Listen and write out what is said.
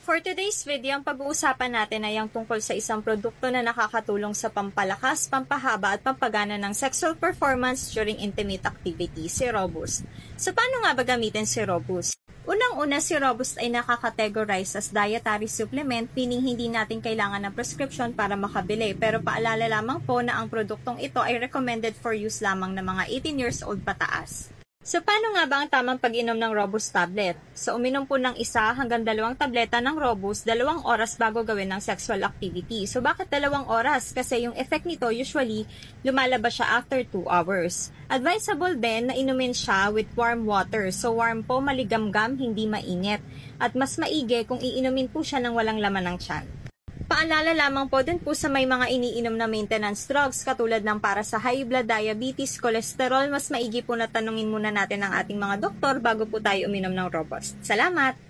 For today's video, ang pag-uusapan natin ay ang tungkol sa isang produkto na nakakatulong sa pampalakas, pampahaba at pampagana ng sexual performance during intimate activity, si Robust. So paano nga ba gamitin si Robust? Unang-una, si Robust ay nakakategorize as dietary supplement, meaning hindi natin kailangan ng prescription para makabili. Pero paalala lamang po na ang produktong ito ay recommended for use lamang ng mga 18 years old pataas. So, paano nga ba ang tamang pag-inom ng Robust tablet? So, uminom po ng 1 hanggang 2 tableta ng Robust 2 oras bago gawin ng sexual activity. So, bakit 2 oras? Kasi yung effect nito usually lumalabas siya after 2 hours. Advisable din na inumin siya with warm water. So, warm po, maligamgam, hindi mainit. At mas maigi kung iinumin po siya ng walang laman ng tiyan. Paalala lamang po din po sa may mga iniinom na maintenance drugs katulad ng para sa high blood, diabetes, cholesterol, mas maigi po na tanungin muna natin ang ating mga doktor bago po tayo uminom ng Robust. Salamat!